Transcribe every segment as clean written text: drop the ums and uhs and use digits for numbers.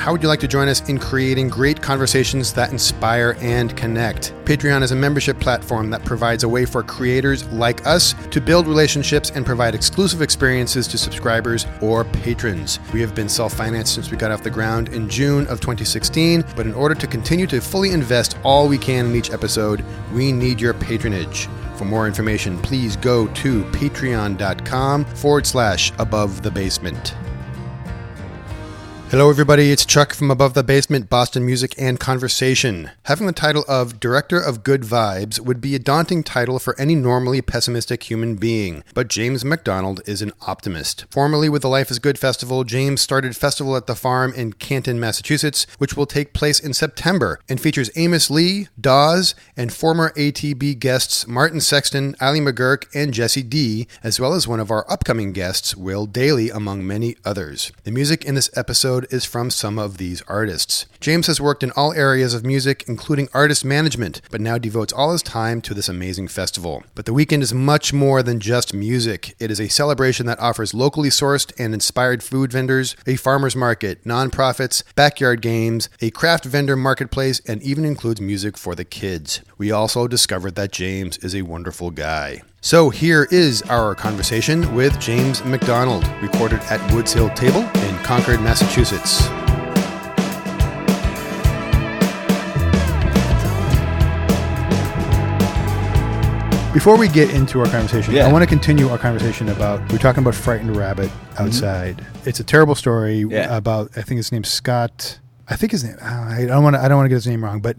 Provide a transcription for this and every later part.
How would you like to join us in creating great conversations that inspire and connect? Patreon is a membership platform that provides a way for creators like us to build relationships and provide exclusive experiences to subscribers or patrons. We have been self-financed since we got off the ground in June of 2016, but in order to continue to fully invest all we can in each episode, we need your patronage. For more information, please go to patreon.com/Above the Basement. Hello everybody, it's Chuck from Above the Basement, Boston Music and Conversation. Having the title of Director of Good Vibes would be a daunting title for any normally pessimistic human being, but James MacDonald is an optimist. Formerly with the Life is Good Festival, James started Festival at the Farm in Canton, Massachusetts, which will take place in September and features Amos Lee, Dawes, and former ATB guests Martin Sexton, McGuirk and Jesse Dee, as well as one of our upcoming guests, Will Dailey, among many others. The music in this episode is from some of these artists. James has worked in all areas of music, including artist management, but now devotes all his time to this amazing festival. But the weekend is much more than just music. It is a celebration that offers locally sourced and inspired food vendors, a farmer's market, nonprofits, backyard games, a craft vendor marketplace, and even includes music for the kids. We also discovered that James is a wonderful guy. So here is our conversation with James MacDonald, recorded at Woods Hill Table in Concord, Massachusetts. Before we get into our conversation, I want to continue our conversation about, we're talking about Frightened Rabbit outside. Mm-hmm. It's a terrible story about, I think his name's Scott. I think his name, I don't want to get his name wrong, but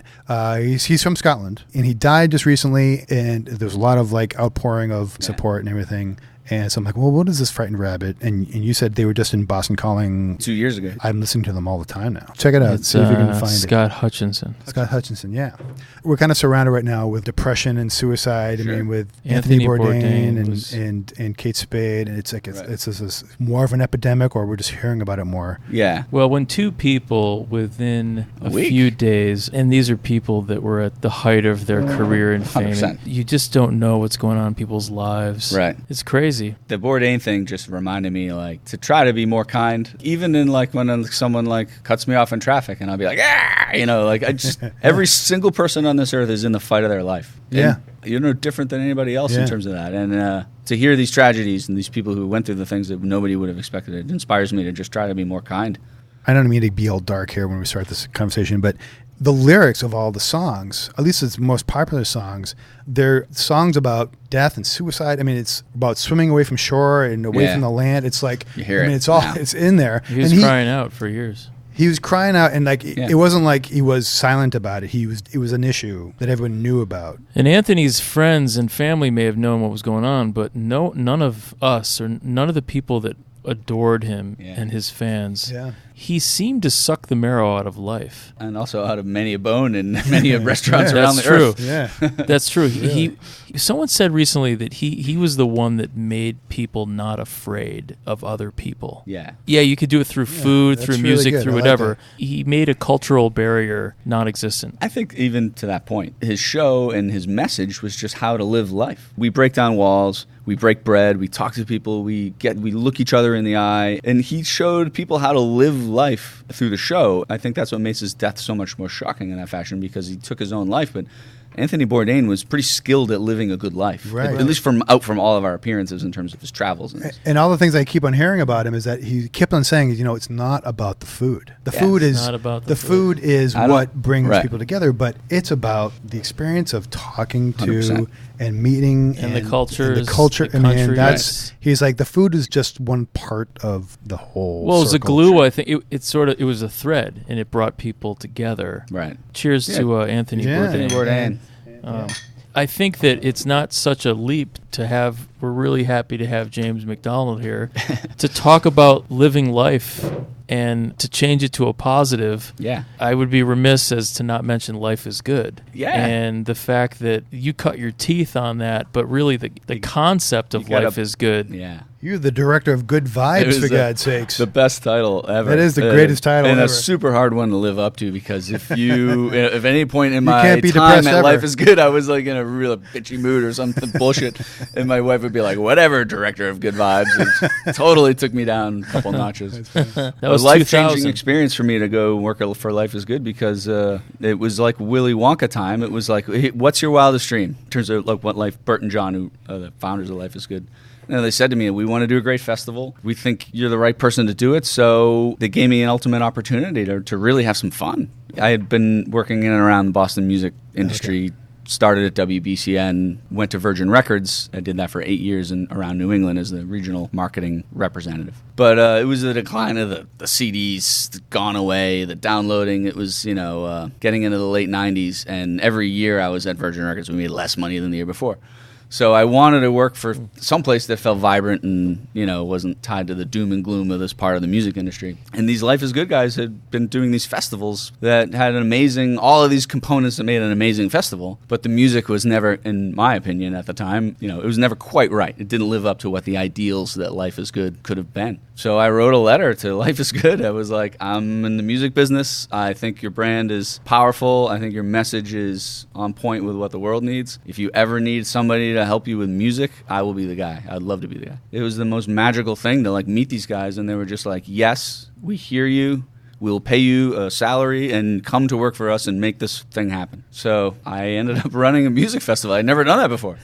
he's from Scotland, and he died just recently, and there was a lot of like outpouring of support and everything. And so I'm like, well, what is this Frightened Rabbit? And you said they were just in Boston Calling 2 years ago. I'm listening to them all the time now. Check it out. See if you can find Scott Hutchinson. Scott Hutchinson, yeah. We're kind of surrounded right now with depression and suicide. Sure. I mean, with Anthony Bourdain and Kate Spade. And it's like, it's this more of an epidemic, or we're just hearing about it more. Yeah. Well, when two people within a few days, and these are people that were at the height of their career and fame, 100%. You just don't know what's going on in people's lives. Right. It's crazy. The Bourdain thing just reminded me, like, to try to be more kind, even in like when someone like cuts me off in traffic, and I'll be like, like I just every single person on this earth is in the fight of their life. And you're no different than anybody else in terms of that. And to hear these tragedies and these people who went through the things that nobody would have expected, it inspires me to just try to be more kind. I don't mean to be all dark here when we start this conversation, but the lyrics of all the songs, at least its most popular songs, they're songs about death and suicide. I mean, it's about swimming away from shore and away from the land. It's like, you hear it's all, it's in there. He was crying out for years. He was crying out, and like it wasn't like he was silent about it. It was an issue that everyone knew about. And Anthony's friends and family may have known what was going on, but none of us, or none of the people that adored him and his fans. Yeah. He seemed to suck the marrow out of life. And also out of many a bone in many restaurants around the earth. Yeah. That's true. Really. Someone said recently that he was the one that made people not afraid of other people. Yeah. Yeah, you could do it through food, through music, really through whatever. Like he made a cultural barrier non-existent. I think even to that point, his show and his message was just how to live life. We break down walls. We break bread, we talk to people, we look each other in the eye, and he showed people how to live life through the show. I think that's what makes his death so much more shocking in that fashion, because he took his own life, but Anthony Bourdain was pretty skilled at living a good life, at least from all of our appearances in terms of his travels. And all the things I keep on hearing about him is that he kept on saying, it's not about the food. The food is not about the food is what brings people together, but it's about the experience of talking to 100%. And meeting and the culture. And the culture. I mean, he's like, the food is just one part of the whole. Well, it was a glue. I think it was a thread, and it brought people together. Right. Cheers to Anthony Bourdain. I think that it's not such a leap to have. We're really happy to have James MacDonald here to talk about living life and to change it to a positive. Yeah. I would be remiss as to not mention Life is Good. Yeah. And the fact that you cut your teeth on that, but really the concept of life is good. Yeah. You're the director of Good Vibes, for God's sakes. The best title ever. That is the greatest title and ever. And a super hard one to live up to, because if any point in my time at Life is Good, I was like in a real bitchy mood or something bullshit, and my wife would be like, whatever, director of Good Vibes. It totally took me down a couple notches. That was a life-changing experience for me to go work for Life is Good, because it was like Willy Wonka time. It was like, hey, what's your wildest dream? In terms of like what Bert and John, who are the founders of Life is Good, they said to me, we want to do a great festival. We think you're the right person to do it. So they gave me an ultimate opportunity to really have some fun. I had been working in and around the Boston music industry, started at WBCN, went to Virgin Records. I did that for 8 years around New England as the regional marketing representative. But it was the decline of the CDs, gone away, the downloading. It was, getting into the late 90s. And every year I was at Virgin Records, we made less money than the year before. So I wanted to work for some place that felt vibrant and, wasn't tied to the doom and gloom of this part of the music industry. And these Life is Good guys had been doing these festivals that had all of these components that made an amazing festival. But the music was never, in my opinion at the time, it was never quite right. It didn't live up to what the ideals that Life is Good could have been. So I wrote a letter to Life is Good. I was like, I'm in the music business. I think your brand is powerful. I think your message is on point with what the world needs. If you ever need somebody to help you with music, I will be the guy. I'd love to be the guy. It was the most magical thing to meet these guys, and they were just like, yes, we hear you. We'll pay you a salary and come to work for us and make this thing happen. So I ended up running a music festival. I'd never done that before.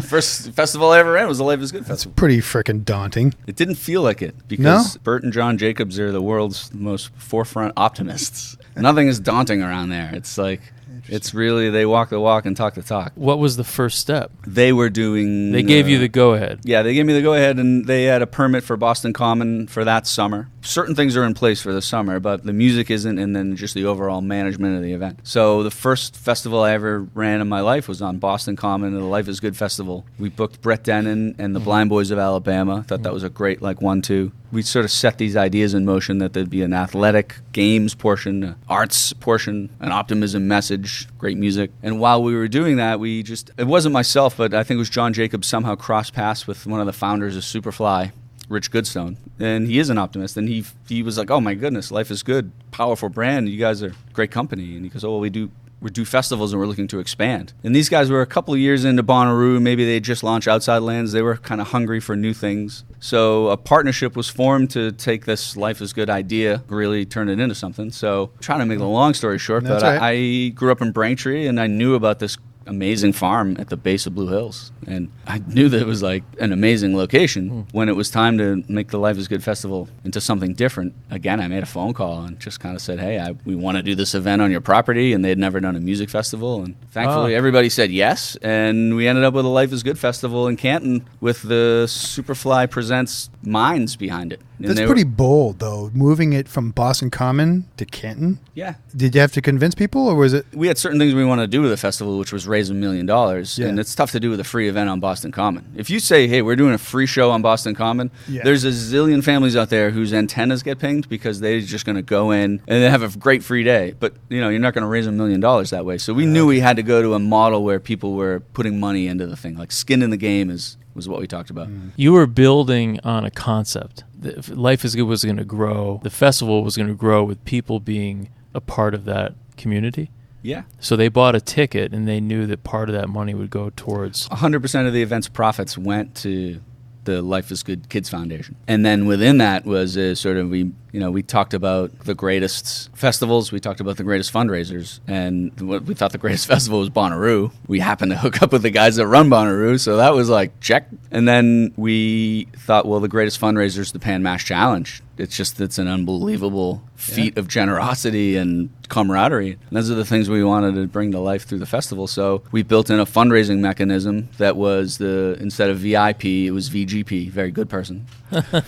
First festival I ever ran was the Life is Good festival. That's pretty freaking daunting. It didn't feel like it, because Bert and John Jacobs are the world's most forefront optimists. Nothing is daunting around there. It's like, it's really, they walk the walk and talk the talk. What was the first step? They gave you the go-ahead. Yeah, they gave me the go-ahead, and they had a permit for Boston Common for that summer. Certain things are in place for the summer, but the music isn't, and then just the overall management of the event. So the first festival I ever ran in my life was on Boston Common, the Life is Good festival. We booked Brett Dennen and the Blind Boys of Alabama. Thought that was a great 1-2. We sort of set these ideas in motion that there'd be an athletic games portion, an arts portion, an optimism message, great music. And while we were doing that, it wasn't myself, but I think it was John Jacobs somehow crossed paths with one of the founders of Superfly, Rich Goodstone. And he is an optimist. And he was like, oh my goodness, Life is Good, powerful brand. You guys are a great company. And he goes, oh, well, we do festivals and we're looking to expand. And these guys were a couple of years into Bonnaroo. Maybe they just launched Outside Lands. They were kind of hungry for new things. So a partnership was formed to take this Life is Good idea, really turn it into something. So trying to make the long story short, but right. I grew up in Braintree, and I knew about this amazing farm at the base of Blue Hills. And I knew that it was an amazing location. When it was time to make the Life is Good festival into something different, again, I made a phone call and just kind of said, hey, we want to do this event on your property. And they had never done a music festival. And thankfully, everybody said yes. And we ended up with a Life is Good festival in Canton with the Superfly Presents minds behind it. And that's pretty bold, though, moving it from Boston Common to Canton. Yeah. Did you have to convince people, or was it? We had certain things we wanted to do with the festival, which was raise $1 million. Yeah. And it's tough to do with a free event on Boston Common. If you say, hey, we're doing a free show on Boston Common, there's a zillion families out there whose antennas get pinged because they're just going to go in and they have a great free day. But, you're not going to raise $1 million that way. So we knew we had to go to a model where people were putting money into the thing. Like skin in the game was what we talked about. You were building on a concept. Life is Good was going to grow. The festival was going to grow with people being a part of that community. Yeah. So they bought a ticket, and they knew that part of that money would go towards... 100% of the event's profits went to the Life is Good Kids Foundation. And then within that was we talked about the greatest festivals, we talked about the greatest fundraisers, and we thought the greatest festival was Bonnaroo. We happened to hook up with the guys that run Bonnaroo, so that was check. And then we thought, well, the greatest fundraiser is the Pan Mash Challenge. It's an unbelievable feat of generosity and camaraderie. And those are the things we wanted to bring to life through the festival. So we built in a fundraising mechanism that was instead of VIP, it was VGP, very good person.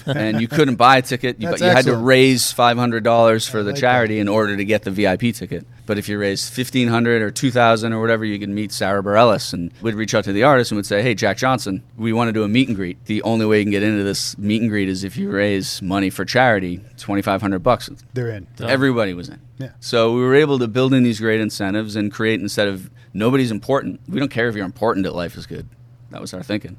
And you couldn't buy a ticket. You had to raise $500 for the charity in order to get the VIP ticket. But if you raised $1,500 or $2,000 or whatever, you could meet Sarah Bareilles, and we'd reach out to the artist and would say, hey, Jack Johnson, we want to do a meet and greet. The only way you can get into this meet and greet is if you raise money for charity, $2,500. They're in. Everybody was in. Yeah. So we were able to build in these great incentives and create, instead of nobody's important. We don't care if you're important at Life is Good. That was our thinking.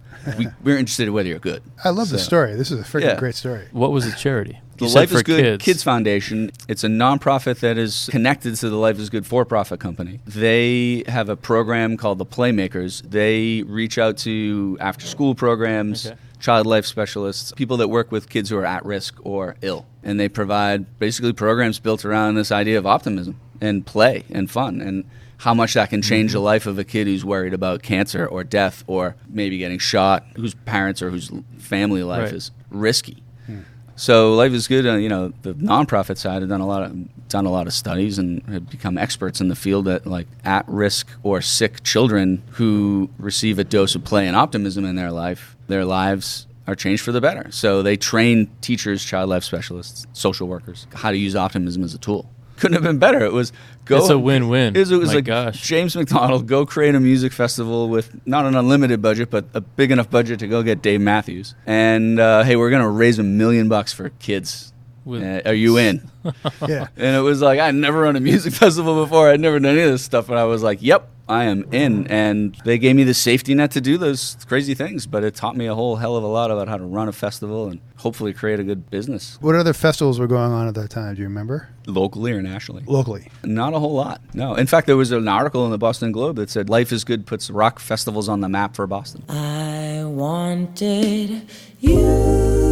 We're interested in whether you're good. I love the story. This is a freaking great story. What was the charity? The Life is Good Kids Foundation. It's a nonprofit that is connected to the Life is Good for-profit company. They have a program called the Playmakers. They reach out to after-school programs, child life specialists, people that work with kids who are at risk or ill. And they provide basically programs built around this idea of optimism and play and fun and how much that can change the life of a kid who's worried about cancer or death or maybe getting shot, whose parents or whose family life is risky. So Life is Good, the nonprofit side have done a lot of studies and have become experts in the field at at-risk or sick children who receive a dose of play and optimism in their life. Their lives are changed for the better. So they train teachers, child life specialists, social workers, how to use optimism as a tool. Couldn't have been better. It's a win-win. It was gosh. James MacDonald, go create a music festival with not an unlimited budget, but a big enough budget to go get Dave Matthews. And, hey, we're going to raise $1 million for kids. Are you in? Yeah. And it was I'd never run a music festival before. I'd never done any of this stuff. And I was like, yep, I am in. And they gave me the safety net to do those crazy things. But it taught me a whole hell of a lot about how to run a festival and hopefully create a good business. What other festivals were going on at that time? Do you remember? Locally or nationally? Locally. Not a whole lot, no. In fact, there was an article in the Boston Globe that said Life is Good puts rock festivals on the map for Boston. I wanted you.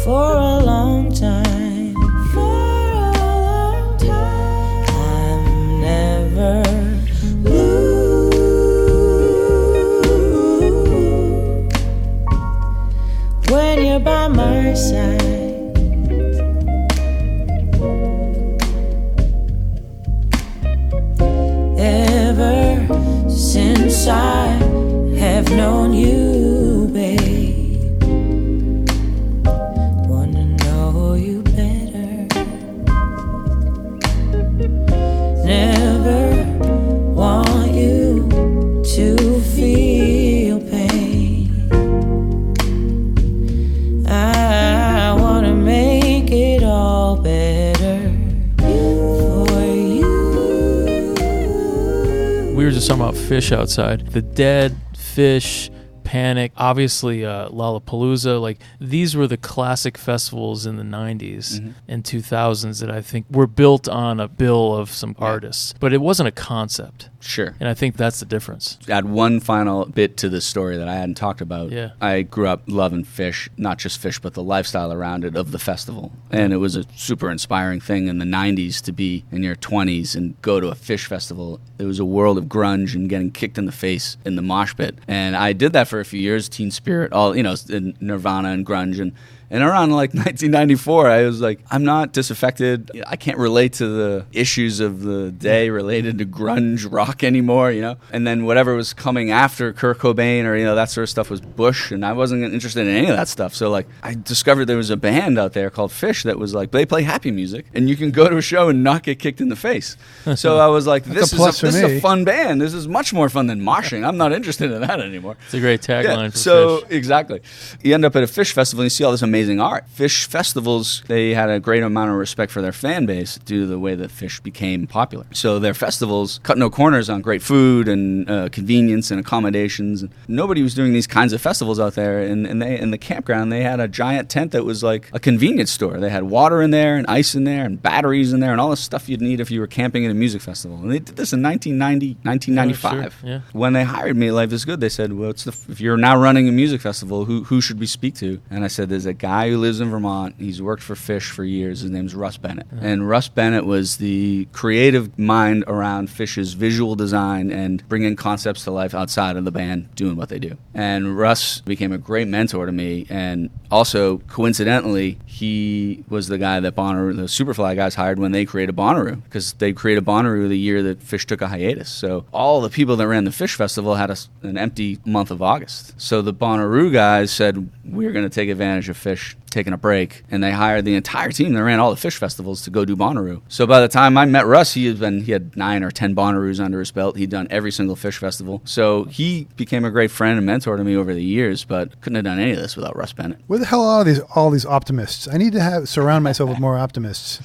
For a long time, I'm never blue when you're by my side. Ever since I have known you, babe. Never want you to feel pain. I want to make it all better for you. We were just talking about Fish outside. The Dead, Fish, Panic, obviously Lollapalooza. These were the classic festivals in the 90s and 2000s that I think were built on a bill of some artists. But it wasn't a concept. Sure. And I think that's the difference. Add one final bit to this story that I hadn't talked about. Yeah. I grew up loving Fish, not just Fish, but the lifestyle around it of the festival. And it was a super inspiring thing in the 90s to be in your 20s and go to a Fish festival. It was a world of grunge and getting kicked in the face in the mosh pit. And I did that for a few years, Teen Spirit, all, Nirvana and grunge. And around 1994, I was like, I'm not disaffected. I can't relate to the issues of the day related to grunge rock anymore, And then whatever was coming after Kurt Cobain or, that sort of stuff was Bush, and I wasn't interested in any of that stuff. So, I discovered there was a band out there called Fish that was they play happy music, and you can go to a show and not get kicked in the face. So I was like, this is a fun band. This is much more fun than moshing. I'm not interested in that anymore. It's a great tagline for Fish. Exactly. You end up at a Fish festival and you see all this amazing art. Fish festivals, they had a great amount of respect for their fan base due to the way that Fish became popular. So their festivals cut no corners on great food and convenience and accommodations. Nobody was doing these kinds of festivals out there. And they, in the campground, they had a giant tent that was like a convenience store. They had water in there and ice in there and batteries in there and all the stuff you'd need if you were camping at a music festival. And they did this in 1995. Oh, sure. Yeah. When they hired me at Life is Good, they said, well, if you're now running a music festival, who should we speak to? And I said, there's a guy who lives in Vermont. He's worked for Fish for years. His name's Russ Bennett. And Russ Bennett was the creative mind around Fish's visual design and bringing concepts to life outside of the band doing what they do. And Russ became a great mentor to me. And also, coincidentally, he was the guy that Bonnaroo, the Superfly guys, hired when they created Bonnaroo, because they created Bonnaroo the year that Fish took a hiatus. So all the people that ran the Fish Festival had an empty month of August. So the Bonnaroo guys said, we're going to take advantage of Fish Fish, taking a break, and they hired the entire team that ran all the Fish festivals to go do Bonnaroo. So by the time I met Russ, he had 9 or 10 Bonnaroos under his belt. He'd done every single Fish festival. So he became a great friend and mentor to me over the years, but couldn't have done any of this without Russ Bennett. Where the hell are all these optimists? I need to surround myself with more optimists.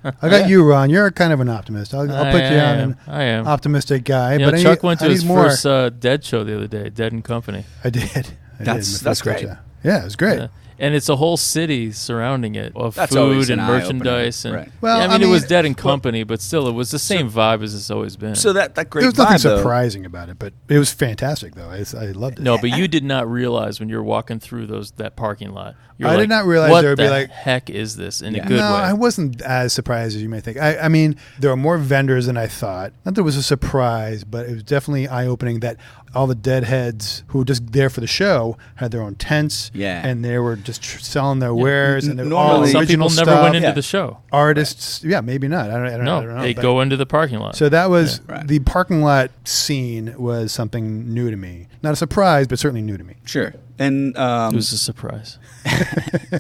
I got you, Ron. You're kind of an optimist. I'll put you on an optimistic guy. But Chuck went to his first Dead show the other day, Dead and Company. I did. That's great. Yeah, it was great. And it's a whole city surrounding it of food and merchandise. And, right. Well, I mean, it was Dead and Company, but still, it was the same vibe as it's always been. So that great vibe, there was nothing surprising about it, but it was fantastic, though. I loved it. No, but you did not realize when you were walking through that parking lot. I did not realize there would be like, what the heck is this in a good way? No, I wasn't as surprised as you may think. I mean, there were more vendors than I thought. Not that it was a surprise, but it was definitely eye-opening that all the deadheads who were just there for the show had their own tents, and they were just selling their wares. And some people never went into the show. Artists, maybe not. I don't know. They go into the parking lot. So that was the parking lot scene was something new to me. Not a surprise, but certainly new to me. Sure. And it was a surprise.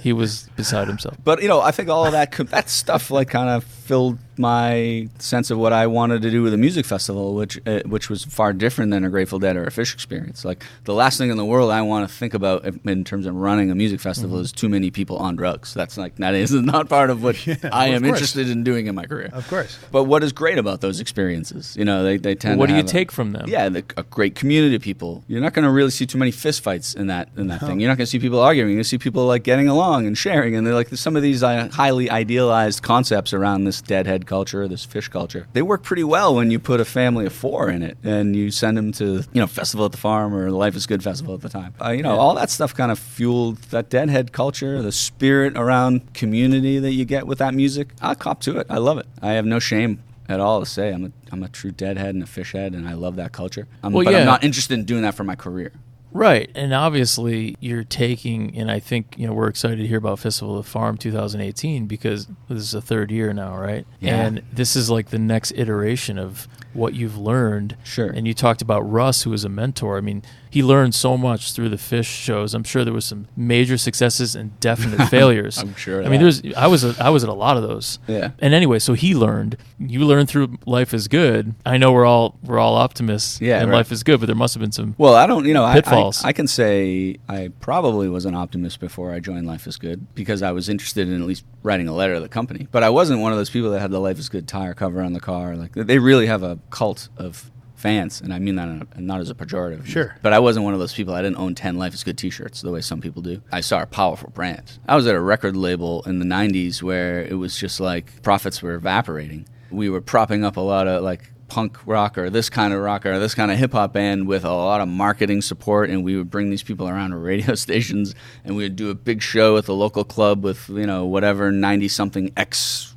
He was beside himself. But I think all of that stuff like kind of filled my sense of what I wanted to do with a music festival, which was far different than a Grateful Dead or a Fish experience. Like the last thing in the world I want to think about in terms of running a music festival is too many people on drugs. That is not part of what I am interested in doing in my career. Of course. But what is great about those experiences? They tend. What do you take from them? Yeah, a great community of people. You're not going to really see too many fist fights in that thing. You're not going to see people arguing. You're going to see people like getting along and sharing. And they're like some of these highly idealized concepts around this deadhead culture, this Fish culture. They work pretty well when you put a family of 4 in it and you send them to Festival at the Farm or the Life is Good Festival at the time. All that stuff kind of fueled that deadhead culture, the spirit around community that you get with that music. I'll cop to it. I love it. I have no shame at all to say I'm a true deadhead and a fish head, and I love that culture. I'm not interested in doing that for my career. Right, and obviously you're taking, and I think we're excited to hear about Festival of the Farm 2018 because this is the 3rd year now, right? Yeah. And this is like the next iteration of what you've learned. Sure. And you talked about Russ, who was a mentor. I mean, he learned so much through the Fish shows. I'm sure there was some major successes and definite failures. I'm sure. I mean, I was at a lot of those. Yeah. And anyway, so he learned. You learned through Life is Good. I know we're all optimists. Yeah. And Life is Good, but there must have been some. Well, I don't. pitfalls. I can say I probably was an optimist before I joined Life is Good because I was interested in at least writing a letter to the company. But I wasn't one of those people that had the Life is Good tire cover on the car. Like they really have a cult of fans, and I mean that not as a pejorative. Sure. But I wasn't one of those people. I didn't own 10 Life is Good t-shirts the way some people do. I saw a powerful brand. I was at a record label in the 90s where it was just like profits were evaporating. We were propping up a lot of like punk rock or this kind of hip-hop band with a lot of marketing support, and we would bring these people around to radio stations, and we would do a big show at the local club with whatever 90-something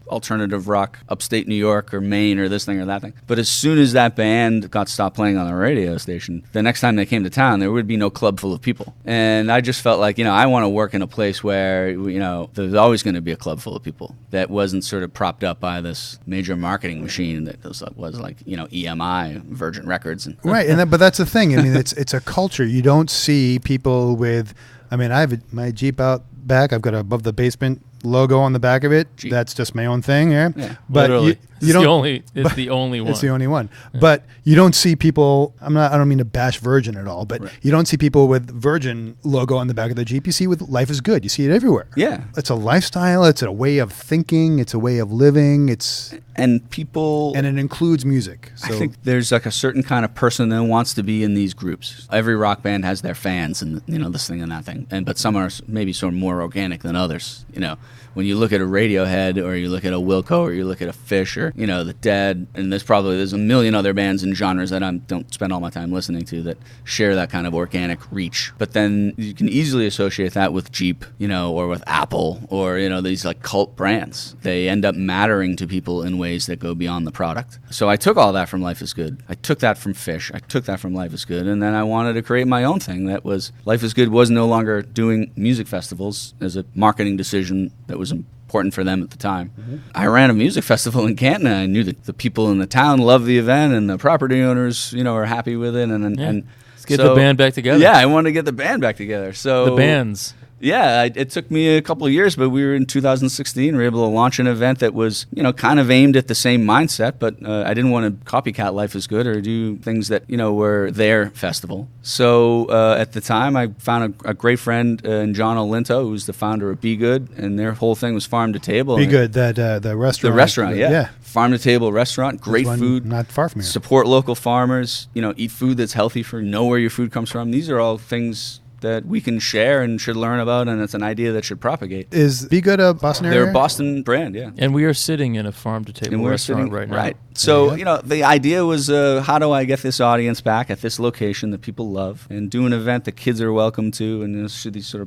alternative rock upstate New York or Maine or this thing or that thing. But as soon as that band got stopped playing on the radio station, the next time they came to town, there would be no club full of people. And I just felt like, I want to work in a place where, there's always going to be a club full of people that wasn't sort of propped up by this major marketing machine that was like, EMI, Virgin Records. Right. But that's the thing. I mean, it's a culture. You don't see people with, I have my Jeep out back. I've got Above the Basement logo on the back of it. Jeep. That's just my own thing. Yeah. But literally. It's the only one. It's the only one. Yeah. But you don't see people, I don't mean to bash Virgin at all, but you don't see people with Virgin logo on the back of the Jeep. You see with Life is Good. You see it everywhere. Yeah. It's a lifestyle. It's a way of thinking. It's a way of living. And it includes music. So I think there's like a certain kind of person that wants to be in these groups. Every rock band has their fans and, this thing and that thing. But some are maybe sort of more organic than others, When you look at a Radiohead or you look at a Wilco or you look at a Fish or, the Dead, and there's a million other bands and genres that I don't spend all my time listening to that share that kind of organic reach. But then you can easily associate that with Jeep, or with Apple or, these like cult brands. They end up mattering to people in ways that go beyond the product. So I took all that from Life is Good. I took that from Fish. I took that from Life is Good. And then I wanted to create my own thing that was Life is Good was no longer doing music festivals as a marketing decision that was important for them at the time. Mm-hmm. I ran a music festival in Canton, and I knew that the people in the town loved the event, and the property owners, are happy with it. And Let's get the band back together. Yeah, I wanted to get the band back together. So the bands. Yeah, it took me a couple of years, but we were in 2016. We were able to launch an event that was, kind of aimed at the same mindset, but I didn't want to copycat Life is Good or do things that, were their festival. So at the time, I found a great friend in John Olinto, who's the founder of Be Good, and their whole thing was farm to table. Be Good, the restaurant. The restaurant, yeah. Farm to table restaurant, great food. Not far from here. Support local farmers, eat food that's healthy know where your food comes from. These are all things that we can share and should learn about, and it's an idea that should propagate. Is Be Good a Boston area? They're a Boston brand, yeah. And we are sitting in a farm-to-table restaurant right now. Right. So, the idea was, how do I get this audience back at this location that people love and do an event that kids are welcome to, and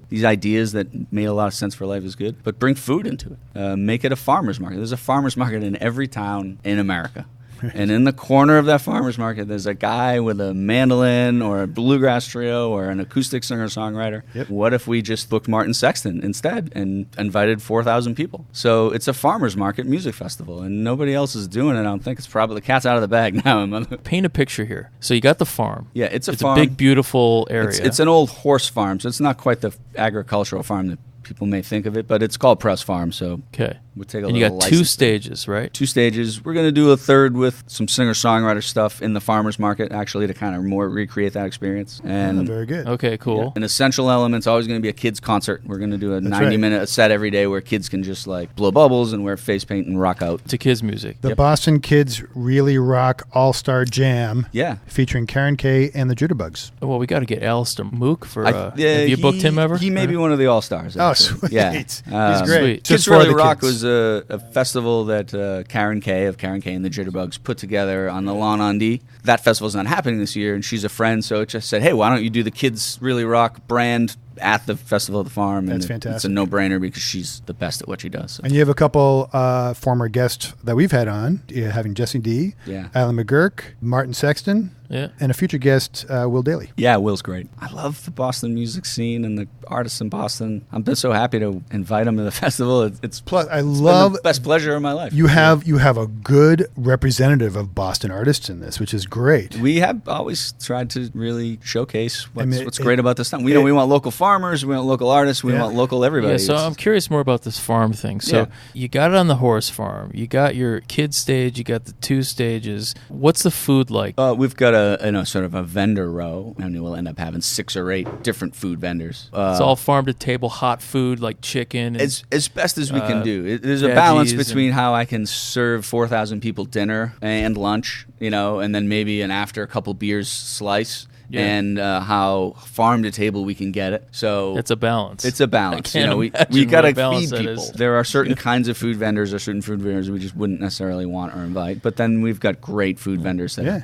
these ideas that made a lot of sense for Life is Good, but bring food into it. Make it a farmer's market. There's a farmer's market in every town in America. And in the corner of that farmer's market, there's a guy with a mandolin or a bluegrass trio or an acoustic singer-songwriter. Yep. What if we just booked Martin Sexton instead and invited 4,000 people? So it's a farmer's market music festival, and nobody else is doing it. I don't think. It's probably the cat's out of the bag now. Paint a picture here. So you got the farm. Yeah, it's a farm. It's a big, beautiful area. It's an old horse farm, so it's not quite the agricultural farm that people may think of it, but it's called Press Farm, so okay. We'll take a and you got two stages, right? 2 stages. We're going to do a third with some singer-songwriter stuff in the farmer's market, actually, to kind of more recreate that experience. And very good. Okay, cool. Yeah. An essential element's always going to be a kids' concert. We're going to do a 90-minute set every day where kids can just blow bubbles and wear face paint and rock out to kids' music. The Boston Kids Really Rock All-Star Jam. Yeah. Featuring Karen Kay and the Jitterbugs. Well, we got to get Alistair Mook for. Have you booked him ever? He may be one of the All-Stars. Oh, sweet. Yeah. He's great. Kids Really Rock was a festival that Karen Kay of Karen Kay and the Jitterbugs put together on the Lawn on D. That festival's not happening this year, and she's a friend, so it just said, hey, why don't you do the Kids Really Rock brand at the Festival of the Farm? That's and fantastic. It's a no-brainer because she's the best at what she does. So. And you have a couple former guests that we've had on. You're having Jesse Dee, Alan McGuirk, Martin Sexton, and a future guest, Will Dailey. Yeah, Will's great. I love the Boston music scene and the artists in Boston. I'm just so happy to invite them to the festival. It's plus I love the best pleasure of my life. You have a good representative of Boston artists in this, which is great. We have always tried to really showcase what's great about this town. We want local farmers, we want local artists, we want local everybody. Yeah, so I'm curious more about this farm thing. So you got it on the horse farm. You got your kids stage. You got the 2 stages. What's the food like? We've got a sort of a vendor row, and we'll end up having 6 or 8 different food vendors. It's all farm to table hot food like chicken. And, as best as we can do. There's a balance between how I can serve 4,000 people dinner and lunch, and then maybe an after a couple beers slice. Yeah. And how farm to table we can get it. So it's a balance. It's a balance. We got to feed people. There are certain kinds of food vendors or certain food vendors we just wouldn't necessarily want or invite. But then we've got great food vendors that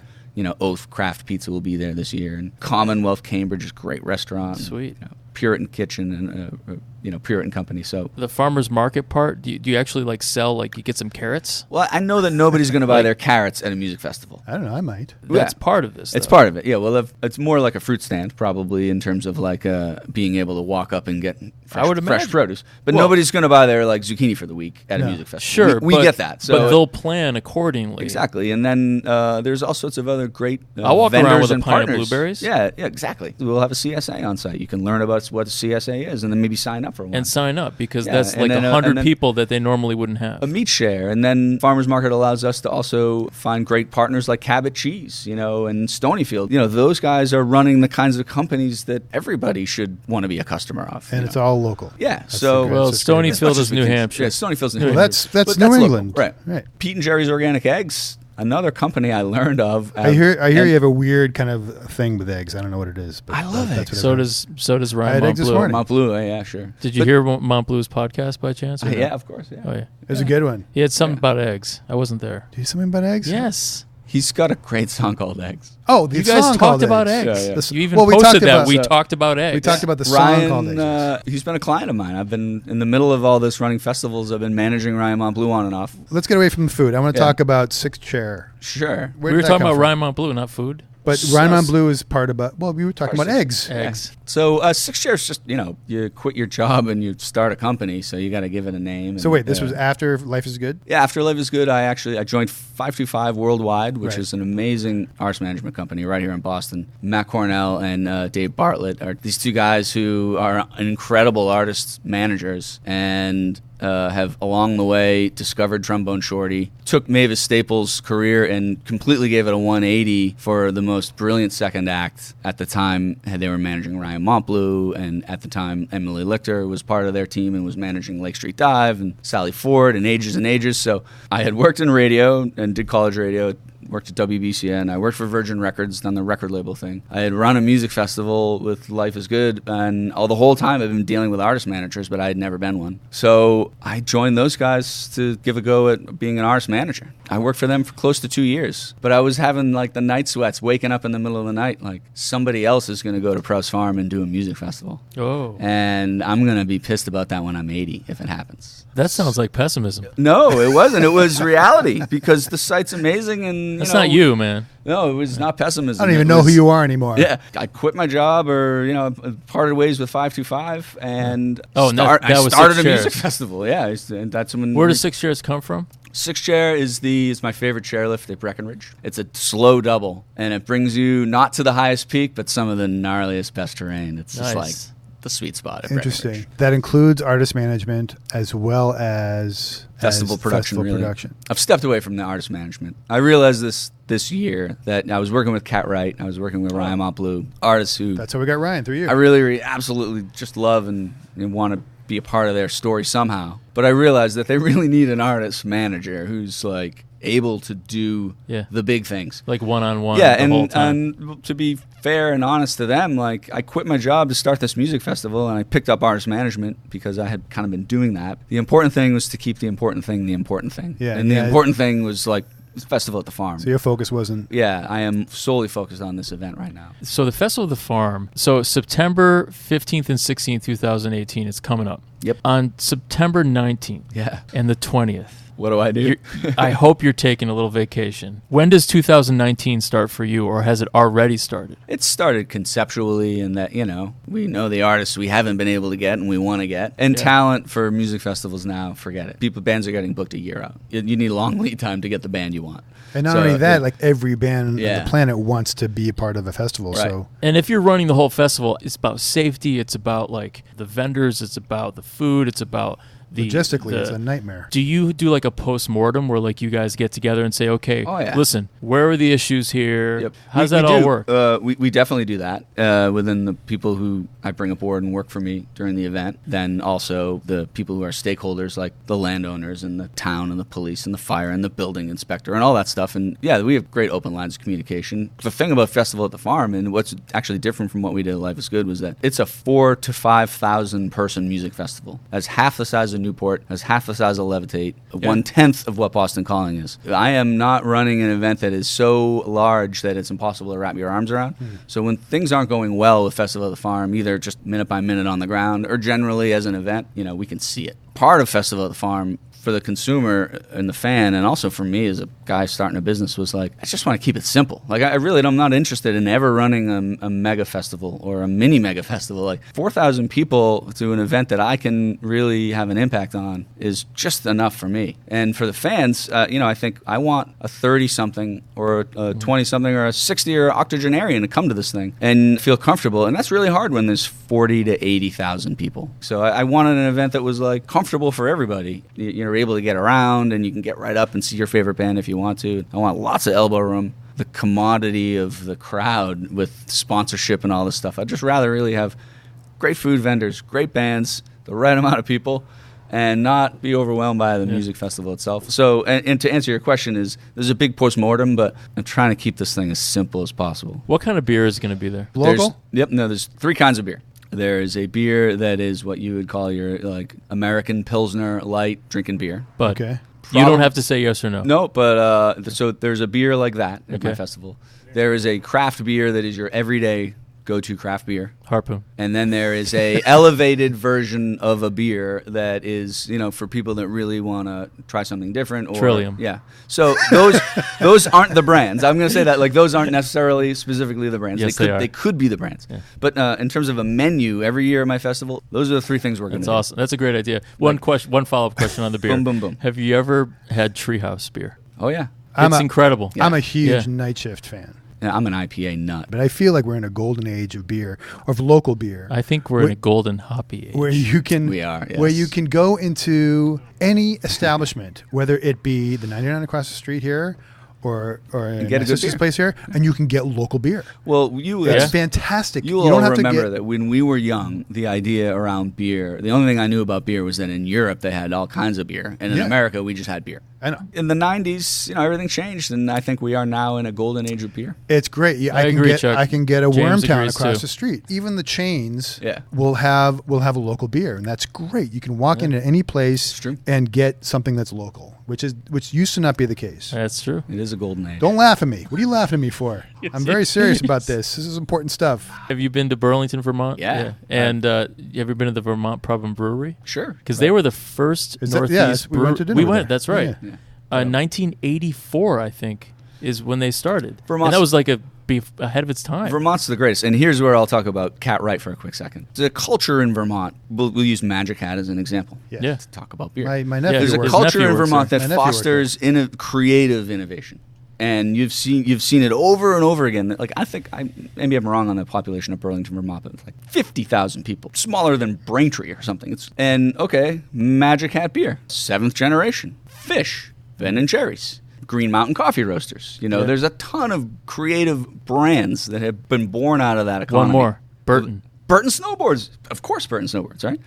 Oath Craft Pizza will be there this year, and Commonwealth Cambridge is a great restaurant. Sweet. Puritan Kitchen and Puritan Company. So the farmers market part, do you actually sell you get some carrots? Well, I know that nobody's going to buy their carrots at a music festival. I don't know. I might. That's part of this. It's part of it. Yeah. Well, it's more like a fruit stand, probably in terms of being able to walk up and get fresh produce. But nobody's going to buy their zucchini for the week at a music festival. Sure, we get that. So but they'll plan accordingly. Exactly. And then there's all sorts of other great I'll walk vendors around with a and pint partners. of blueberries. Yeah, exactly. We'll have a CSA on site. You can learn about what a CSA is, and then maybe sign up for one. And sign up because that's 100 people that they normally wouldn't have. A meat share, and then Farmers Market allows us to also find great partners like Cabot Cheese, and Stonyfield. Those guys are running the kinds of companies that everybody should want to be a customer of. And it's all local. Yeah. Stonyfield is New Hampshire. Yeah, Stonyfield's New Hampshire. That's New England. Right. Pete and Jerry's Organic Eggs. Another company I learned of. I hear you have a weird kind of thing with eggs. I don't know what it is. But I love it. So does Ryan Montbleu. Montbleu, yeah, sure. Did you hear Montbleu's podcast by chance? Yeah, of course. Yeah. Oh yeah, it was a good one. He had something about eggs. I wasn't there. Did he something about eggs? Yes. He's got a great song called Eggs. Oh, you guys talked about eggs. Yeah. You even posted that. We talked about eggs. We talked about the song called Eggs. He's been a client of mine. I've been in the middle of all this running festivals. I've been managing Ryan Montbleu on and off. Let's get away from the food. I want to talk about Sixth Chair. Sure. We were talking about Ryan Montbleu, not food. But Rhyme on Blue is part about, well, we were talking about eggs. Eggs. So 6 Chair's just, you quit your job and you start a company, so you got to give it a name. So wait, this was after Life is Good? Yeah, after Life is Good, I joined 525 Worldwide, which is an amazing artist management company right here in Boston. Matt Cornell and Dave Bartlett are these two guys who are incredible artist managers and have along the way discovered Trombone Shorty, took Mavis Staples' career and completely gave it a 180 for the most brilliant second act. At the time, they were managing Ryan Montbleu, and at the time, Emily Lichter was part of their team and was managing Lake Street Dive and Sally Ford and Ages and Ages. So I had worked in radio and did college radio, worked at WBCN. I worked for Virgin Records, done the record label thing. I had run a music festival with Life is Good, and the whole time I've been dealing with artist managers, but I had never been one. So I joined those guys to give a go at being an artist manager. I worked for them for close to 2 years, but I was having like the night sweats, waking up in the middle of the night, like somebody else is going to go to Prowse Farm and do a music festival. Oh. And I'm going to be pissed about that when I'm 80 if it happens. That sounds like pessimism. No, it wasn't. It was reality because the site's amazing and that's not you, man. No, it was not pessimism. I don't even know who you are anymore. Yeah, I quit my job, or parted ways with 525, and I started a music festival. Yeah, and that's when. Where does 6 Chairs come from? 6 Chair is my favorite chairlift at Breckenridge. It's a slow double, and it brings you not to the highest peak, but some of the gnarliest, best terrain. It's just like the sweet spot. Interesting. That includes artist management as well as festival production. I've stepped away from the artist management. I realized this year that I was working with Cat Wright. I was working with Ryan Montbleu, artists who. That's how we got Ryan through you. I really absolutely just love and want to be a part of their story somehow. But I realized that they really need an artist manager who's like able to do the big things, like one-on-one. Yeah, and to be fair and honest to them, like I quit my job to start this music festival, and I picked up artist management because I had kind of been doing that. The important thing was to keep the important thing the important thing, and the important thing was like Festival at the Farm. So your focus wasn't. Yeah, I am solely focused on this event right now. So the Festival at the Farm. So September 15th and 16th, 2018. It's coming up. Yep. On September 19th. And the 20th. What do I do? I hope you're taking a little vacation. When does 2019 start for you, or has it already started? It started conceptually in that, we know the artists we haven't been able to get and we want to get. And talent for music festivals now, forget it. Bands are getting booked a year out. You need a long lead time to get the band you want. And not only that, like every band on the planet wants to be a part of a festival. Right. So, and if you're running the whole festival, it's about safety. It's about like the vendors. It's about the food. It's about logistically, it's a nightmare. Do you do like a post-mortem where like you guys get together and say, okay, listen, where are the issues here? Yep. How does that all work? We definitely do that within the people who I bring aboard and work for me during the event. Then also the people who are stakeholders like the landowners and the town and the police and the fire and the building inspector and all that stuff. And we have great open lines of communication. The thing about Festival at the Farm and what's actually different from what we did at Life is Good was that it's a 4,000 to 5,000 person music festival. That's half the size of Newport, has half the size of Levitate, 1/10 of what Boston Calling is. I am not running an event that is so large that it's impossible to wrap your arms around. So when things aren't going well with Festival of the Farm, either just minute by minute on the ground or generally as an event, we can see it. Part of Festival of the Farm for the consumer and the fan, and also for me as a guy starting a business, was like, I just want to keep it simple. Like, I'm not interested in ever running a mega festival or a mini mega festival. Like 4,000 people to an event that I can really have an impact on is just enough for me. And for the fans, I think I want a 30-something or a 20-something or a 60 or octogenarian to come to this thing and feel comfortable. And that's really hard when there's 40 to 80,000 people. So I wanted an event that was like comfortable for everybody. You're able to get around and you can get right up and see your favorite band if you want to. I want lots of elbow room. The commodity of the crowd with sponsorship and all this stuff. I'd just rather really have great food vendors, great bands, the right amount of people, and not be overwhelmed by the music festival itself. So, and to answer your question, there's a big postmortem, but I'm trying to keep this thing as simple as possible. What kind of beer is going to be there? Local? There's 3 kinds of beer. There is a beer that is what you would call your like American Pilsner light drinking beer. But you don't have to say yes or no. No, but so there's a beer like that at my festival. There is a craft beer that is your everyday go-to craft beer. Harpoon. And then there is a elevated version of a beer that is, for people that really want to try something different. Or, Trillium. Yeah. So those aren't the brands. I'm going to say that, those aren't necessarily specifically the brands. Yes, they could be the brands. Yeah. But in terms of a menu every year at my festival, those are the 3 things we're going to do. That's awesome. That's a great idea. One follow-up question on the beer. Boom, boom, boom. Have you ever had Treehouse beer? Oh, yeah. It's incredible. Yeah. I'm a huge Night Shift fan. Yeah, I'm an IPA nut. But I feel like we're in a golden age of beer, of local beer. I think we're in a golden hoppy age. Where you can, we are, yes. Where you can go into any establishment, whether it be the 99 across the street here, or get a good sister's place here, and you can get local beer. Well, it's fantastic. You will all remember that when we were young, the idea around beer, the only thing I knew about beer was that in Europe they had all kinds of beer, and in America we just had beer. I know. In the 90s, everything changed, and I think we are now in a golden age of beer. It's great. Yeah, I agree, Chuck. I can get a James Wormtown agrees across too. the street. Even the chains will have a local beer, and that's great. You can walk into any place and get something that's local, which used to not be the case. That's true. It is a golden age. Don't laugh at me. What are you laughing at me for? I'm very serious about this. This is important stuff. Have you been to Burlington, Vermont? Yeah. And you ever been to the Vermont Pub and Brewery? Sure. Because they were the first Northeast we went to dinner. We went. That's right. Yeah. 1984, I think, is when they started. Vermont's, and that was ahead of its time. Vermont's the greatest. And here's where I'll talk about Cat Wright for a quick second. The culture in Vermont, we'll use Magic Hat as an example. Yeah. To talk about beer. My nephew There's a works culture there. in Vermont His that fosters creative innovation. And you've seen it over and over again. I think maybe I'm wrong on the population of Burlington, Vermont, but it's 50,000 people, smaller than Braintree or something. Magic Hat beer, 7th generation, Fish, Ben and Cherries, Green Mountain Coffee Roasters. There's a ton of creative brands that have been born out of that economy. One more, Burton Snowboards, of course, Burton Snowboards, right?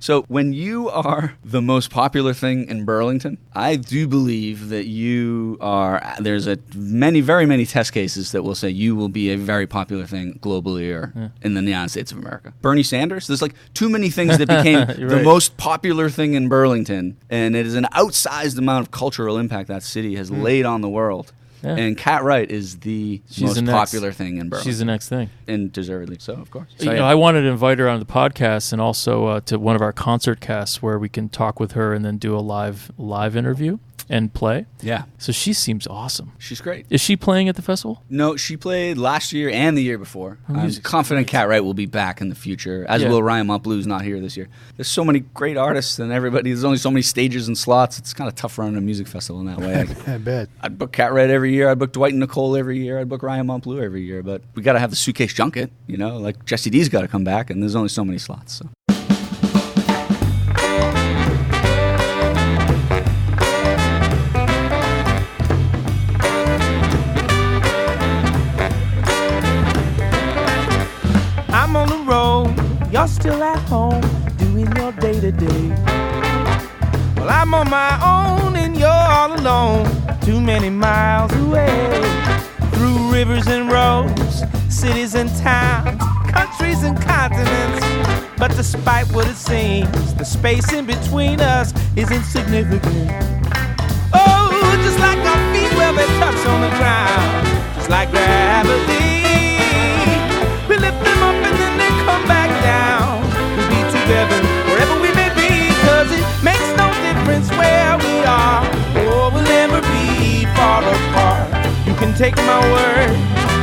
So when you are the most popular thing in Burlington, I do believe that you are. There's very many test cases that will say you will be a very popular thing globally or in the United States of America. Bernie Sanders, there's too many things that became the most popular thing in Burlington, and it is an outsized amount of cultural impact that city has laid on the world. Yeah. And Cat Wright is the most popular thing in Burlington. She's the next thing. And deservedly so, of course. So, I wanted to invite her on the podcast and also to one of our concert casts where we can talk with her and then do a live interview and play. Yeah. So she seems awesome. She's great. Is she playing at the festival? No, she played last year and the year before. I'm confident Cat Wright will be back in the future, as will Ryan Mont Blue's not here this year. There's so many great artists and everybody. There's only so many stages and slots. It's kind of tough running a music festival in that way. I bet. I'd book Cat Wright every year. I'd book Dwight and Nicole every year. I'd book Ryan Mont Blue every year. But we got to have the suitcase junket, Jesse Dee's got to come back, and there's only so many slots. So. I'm on the road, you're still at home, doing your day-to-day. Well, I'm on my own and you're all alone, too many miles away. Through rivers and roads, cities and towns, countries and continents. But despite what it seems, the space in between us is insignificant. Oh, just like our feet, well, they touch on the ground, just like gravity. We lift them up and then they come back down. We'll be together wherever we may be, 'cause it makes no difference where we are, or we'll never be far apart. You can take my word,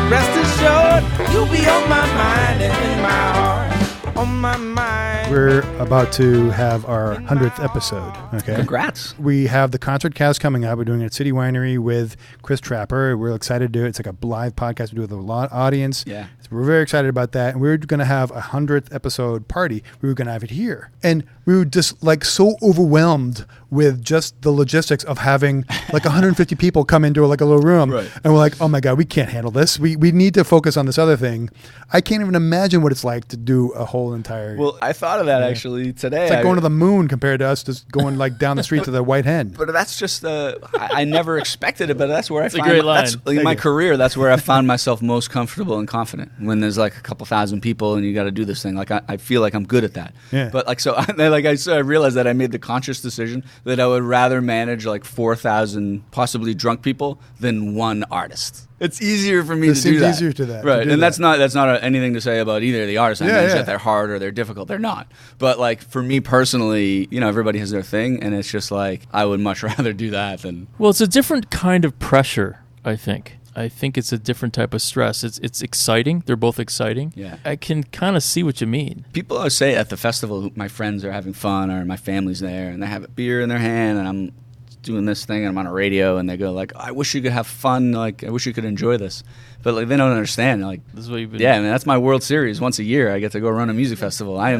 rest assured, you'll be on my mind and in my heart, on my mind. We're about to have our 100th episode. Okay. Congrats. We have the concert cast coming up. We're doing it at City Winery with Chris Trapper. We're excited to do it. It's like a live podcast we do with a lot audience. Yeah. So we're very excited about that. And we're going to have a 100th episode party. We were going to have it here. And we were just so overwhelmed with just the logistics of having 150 people come into a little room. Right. And we're like, oh my God, we can't handle this. We need to focus on this other thing. I can't even imagine what it's like to do a whole entire... Well, I thought of that actually today. It's like going to the moon compared to us just going down the street to the White Hen. But that's just I never expected it, but that's where I find a great line. in my career. That's where I found myself most comfortable and confident, when there's a couple thousand people and you got to do this thing. I feel like I'm good at that. Yeah. But I realized that I made the conscious decision that I would rather manage like 4,000 possibly drunk people than one artist. It's easier for me to do that. It seems easier to that. Right, and that's not anything to say about either of the artists. I manage that they're hard or they're difficult. They're not. But like for me personally, everybody has their thing, and it's just like I would much rather do that than. Well, it's a different kind of pressure, I think. I think it's a different type of stress. It's exciting. They're both exciting. Yeah. I can kind of see what you mean. People always say at the festival, my friends are having fun or my family's there and they have a beer in their hand and I'm doing this thing and I'm on a radio and they go like, I wish you could have fun. Like, I wish you could enjoy this. But like, they don't understand. Like, this is what you've been. Yeah, I mean, that's my World Series. Once a year, I get to go run a music festival. I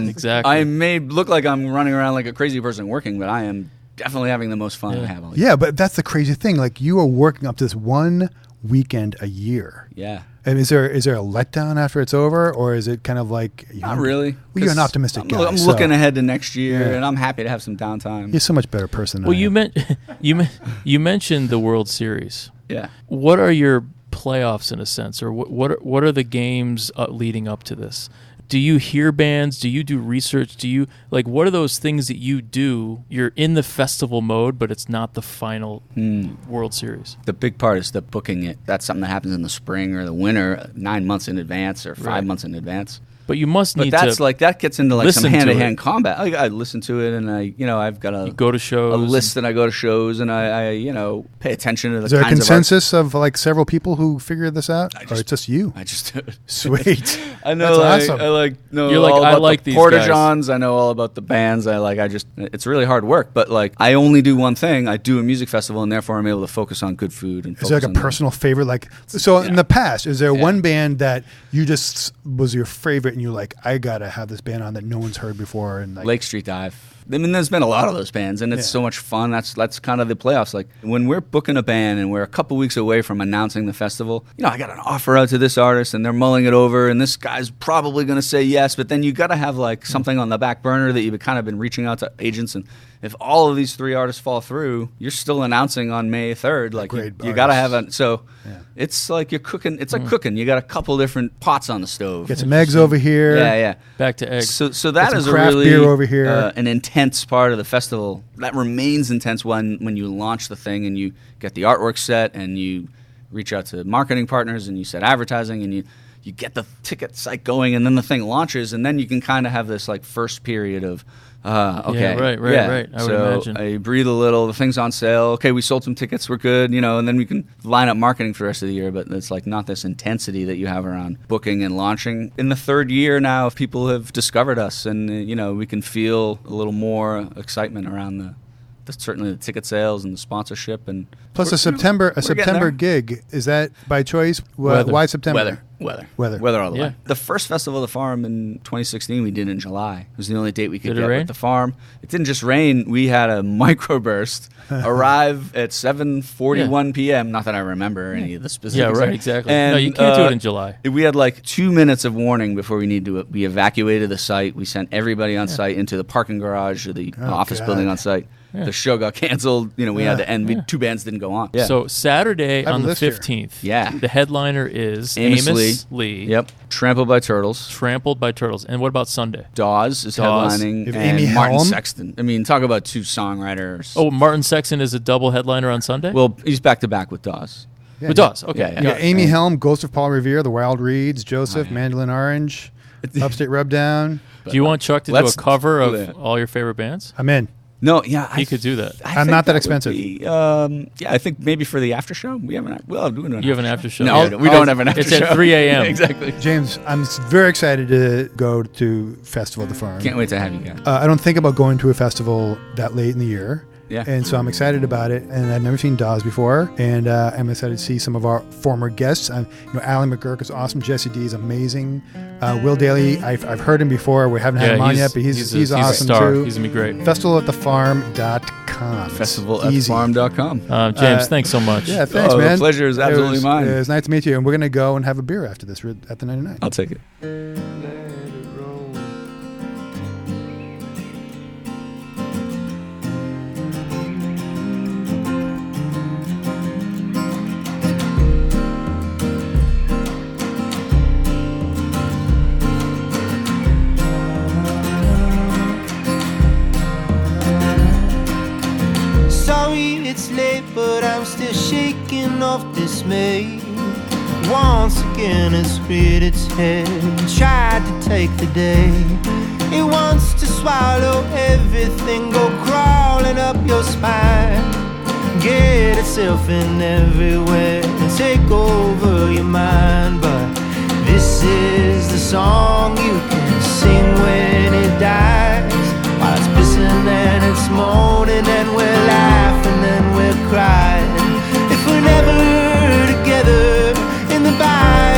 may look like I'm running around like a crazy person working, but I am definitely having the most fun I have. Yeah, but that's the crazy thing. Like, you are working up to this one weekend a year. Yeah. And is there a letdown after it's over, or is it kind of like not really? Well, you're an optimistic guy. I'm looking ahead to next year, and I'm happy to have some downtime. You're so much better person. Well, you mentioned the World Series. Yeah. What are your playoffs in a sense, or what are the games leading up to this? Do you hear bands? Do you do research? Do you what are those things that you do? You're in the festival mode, but it's not the final World Series. The big part is the booking it. That's something that happens in the spring or the winter, 9 months in advance or 5 months in advance. But you must need to. But that gets into like some hand-to-hand combat. I listen to it, and I've got you go to shows, a list, and I go to shows, and I pay attention to the. Is there kinds a consensus of like several people who figured this out, or it's just you? I just do it. Sweet. I know. That's awesome. I know. You're all about I like the these Porta-Johns. guys. I know all about the bands. It's really hard work, but like I only do one thing. I do a music festival, and therefore I'm able to focus on good food. And is there like a personal favorite? Like in the past, is there one band that you just was your favorite, and you're like, I gotta have this band on that no one's heard before, and like Lake Street Dive. I mean, there's been a lot of those bands, and it's so much fun. That's kind of the playoffs. Like when we're booking a band and we're a couple weeks away from announcing the festival, I got an offer out to this artist, and they're mulling it over, and this guy's probably going to say yes, but then you got to have like something on the back burner that you've kind of been reaching out to agents, and if all of these 3 artists fall through, you're still announcing on May 3rd. Like you got to have it's like you're cooking. It's like cooking. You got a couple different pots on the stove. Get some eggs over here. Yeah. Back to eggs. So that is a craft really beer over here. An intense part of the festival. That remains intense when you launch the thing and you get the artwork set and you reach out to marketing partners and you set advertising and you get the ticket site going and then the thing launches and then you can kind of have this like first period of okay. Yeah, right. I would imagine. I breathe a little. The thing's on sale. Okay, we sold some tickets. We're good. And then we can line up marketing for the rest of the year. But it's like not this intensity that you have around booking and launching. In the third year now, people have discovered us, and we can feel a little more excitement around certainly the ticket sales and the sponsorship. And plus a September gig. Is that by choice? Why September? Weather all the way. The first Festival of the Farm in 2016 we did in July. It was the only date we could get with the farm. It didn't just rain. We had a microburst arrive at 7:41 p.m. Not that I remember any of the specifics. Yeah, right, exactly. And, no, you can't do it in July. We had like 2 minutes of warning before we needed to. We evacuated the site. We sent everybody on site into the parking garage or the office building on site. Yeah. The show got canceled. We had to end. 2 bands didn't go on. Yeah. So Saturday on the 15th, the headliner is Amos Lee. Yep. Trampled by Turtles. And what about Sunday? Dawes is headlining. And Martin Sexton. I mean, talk about two songwriters. Oh, Martin Sexton is a double headliner on Sunday? Well, he's back to back with Dawes. Yeah, with Dawes, okay. Yeah. Amy Helm, Ghost of Paul Revere, The Wild Reeds, Joseph, Mandolin Orange, Upstate Rubdown. Do you want Chuck to do a cover of all your favorite bands? I'm in. No, yeah. He could do that. I'm not that expensive. I think maybe for the after show. You have an after show. No, we don't have an after show. It's at 3 a.m. Exactly. James, I'm very excited to go to Festival of the Farm. Can't wait to have you guys. I don't think about going to a festival that late in the year. Yeah. And so I'm excited about it. And I've never seen Dawes before. And I'm excited to see some of our former guests. Alan McGuirk is awesome. Jesse Dee is amazing. Will Dailey, I've heard him before. We haven't had him on yet, but he's awesome too. He's going to be great. Festivalatthefarm.com. Festivalatthefarm.com. James, thanks so much. Yeah, thanks, man. The pleasure is absolutely mine. It was nice to meet you. And we're going to go and have a beer after this at the 99. I'll take it. it's late, but I'm still shaking off dismay. Once again it's reared its head and tried to take the day. It wants to swallow everything, go crawling up your spine, get itself in everywhere and take over your mind. But this is the song you can sing when it dies, while it's pissing and it's moaning and we're laughing and we're crying. If we're never together in the by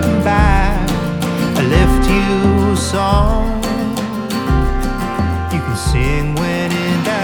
and by, I left you a song you can sing when it dies.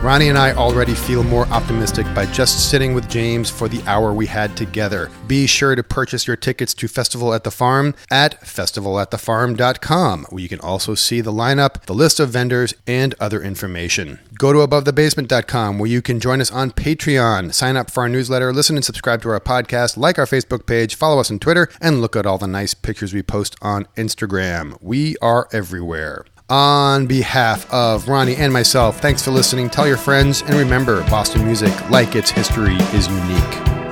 Ronnie and I already feel more optimistic by just sitting with James for the hour we had together. Be sure to purchase your tickets to Festival at the Farm at festivalatthefarm.com, where you can also see the lineup, the list of vendors, and other information. Go to abovethebasement.com, where you can join us on Patreon, sign up for our newsletter, listen and subscribe to our podcast, like our Facebook page, follow us on Twitter, and look at all the nice pictures we post on Instagram. We are everywhere. On behalf of Ronnie and myself, thanks for listening. Tell your friends, and remember, Boston music, like its history, is unique.